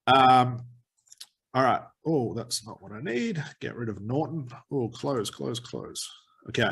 All right. Oh, that's not what I need. Get rid of Norton. Oh, close. Okay.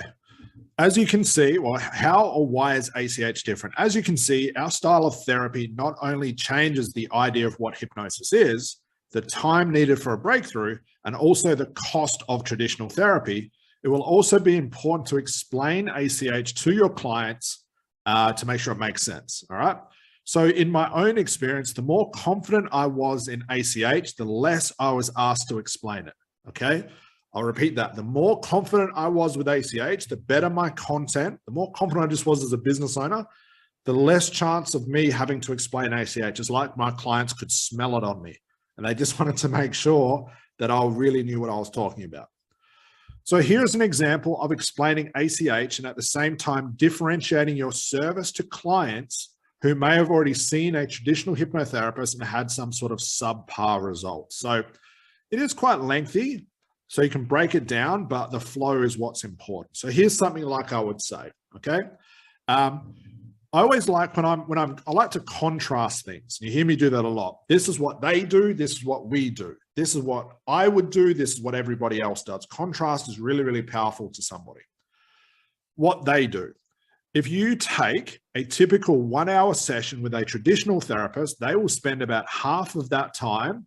As you can see, well, how or why is ACH different? As you can see, our style of therapy not only changes the idea of what hypnosis is, the time needed for a breakthrough, and also the cost of traditional therapy, it will also be important to explain ACH to your clients to make sure it makes sense. All right. So in my own experience, the more confident I was in ACH, the less I was asked to explain it. Okay. I'll repeat that. The more confident I was with ACH, the better my content, the more confident I just was as a business owner, the less chance of me having to explain ACH. It's like my clients could smell it on me and they just wanted to make sure that I really knew what I was talking about. So here's an example of explaining ACH and at the same time differentiating your service to clients who may have already seen a traditional hypnotherapist and had some sort of subpar results. So it is quite lengthy, so you can break it down, but the flow is what's important. So here's something like I would say, okay? I always like I like to contrast things. You hear me do that a lot. This is what they do. This is what we do. This is what I would do. This is what everybody else does. Contrast is really, really powerful to somebody. What they do. If you take a typical 1 hour session with a traditional therapist, they will spend about half of that time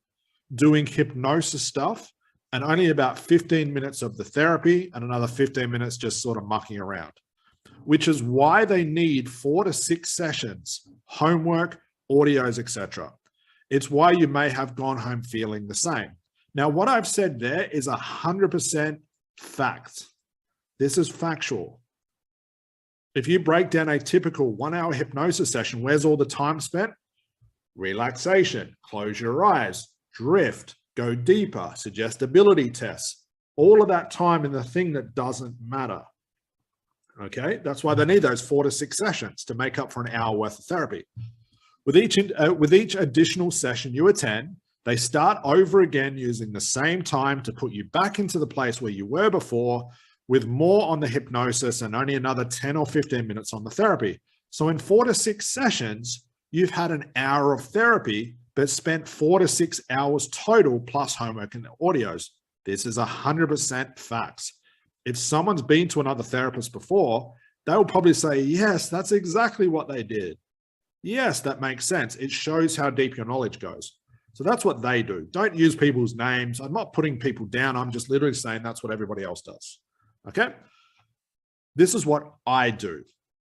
doing hypnosis stuff and only about 15 minutes of the therapy and another 15 minutes just sort of mucking around, which is why they need 4 to 6 sessions, homework, audios, etc. It's why you may have gone home feeling the same. Now, what I've said there is 100% fact. This is factual. If you break down a typical 1 hour hypnosis session, where's all the time spent? Relaxation, close your eyes, drift, go deeper, suggestibility tests, all of that time in the thing that doesn't matter. Okay, that's why they need those 4 to 6 sessions to make up for an hour worth of therapy. With each additional session you attend, they start over again using the same time to put you back into the place where you were before, with more on the hypnosis and only another 10 or 15 minutes on the therapy. So in 4 to 6 sessions, you've had an hour of therapy, but spent 4 to 6 hours total plus homework and audios. This is 100% facts. If someone's been to another therapist before, they'll probably say, yes, that's exactly what they did. Yes, that makes sense. It shows how deep your knowledge goes. So that's what they do. Don't use people's names. I'm not putting people down. I'm just literally saying that's what everybody else does. Okay. This is what I do.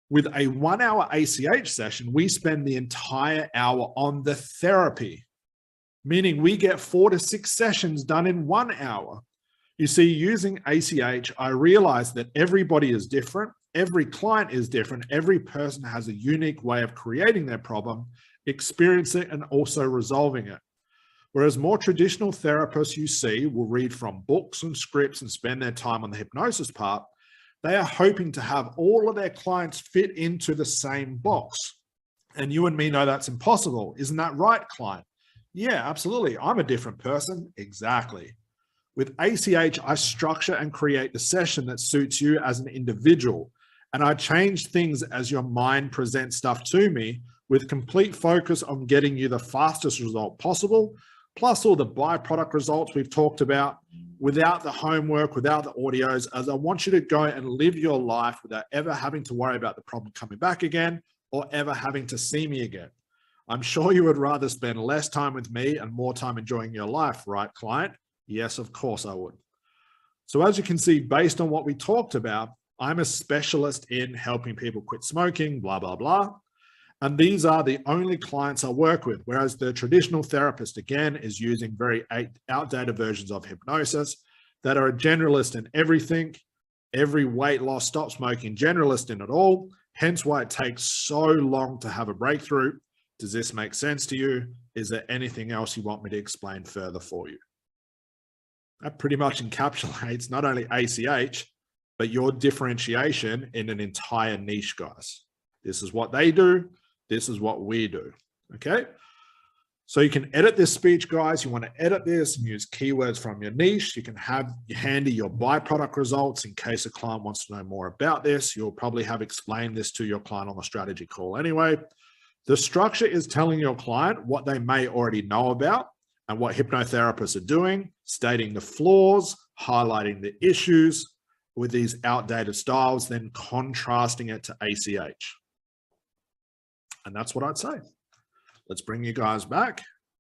With a 1 hour ACH session, we spend the entire hour on the therapy, meaning we get 4 to 6 sessions done in 1 hour. You see, using ACH, I realized that everybody is different. Every client is different. Every person has a unique way of creating their problem, experiencing it, and also resolving it. Whereas more traditional therapists you see will read from books and scripts and spend their time on the hypnosis part, they are hoping to have all of their clients fit into the same box. And you and me know that's impossible. Isn't that right, client? Yeah, absolutely. I'm a different person. Exactly. With ACH, I structure and create the session that suits you as an individual. And I change things as your mind presents stuff to me with complete focus on getting you the fastest result possible, plus all the byproduct results we've talked about, without the homework, without the audios, as I want you to go and live your life without ever having to worry about the problem coming back again or ever having to see me again. I'm sure you would rather spend less time with me and more time enjoying your life, right, client? Yes, of course I would. So as you can see, based on what we talked about, I'm a specialist in helping people quit smoking, blah, blah, blah. And these are the only clients I work with, whereas the traditional therapist, again, is using very outdated versions of hypnosis that are a generalist in everything, every weight loss, stop smoking, generalist in it all, hence why it takes so long to have a breakthrough. Does this make sense to you? Is there anything else you want me to explain further for you? That pretty much encapsulates not only ACH, but your differentiation in an entire niche, guys. This is what they do. This is what we do. Okay. So you can edit this speech, guys. You want to edit this and use keywords from your niche. You can have handy your byproduct results in case a client wants to know more about this. You'll probably have explained this to your client on the strategy call anyway. The structure is telling your client what they may already know about And what hypnotherapists are doing, stating the flaws, highlighting the issues with these outdated styles, then contrasting it to ACH. And that's what I'd say. Let's bring you guys back.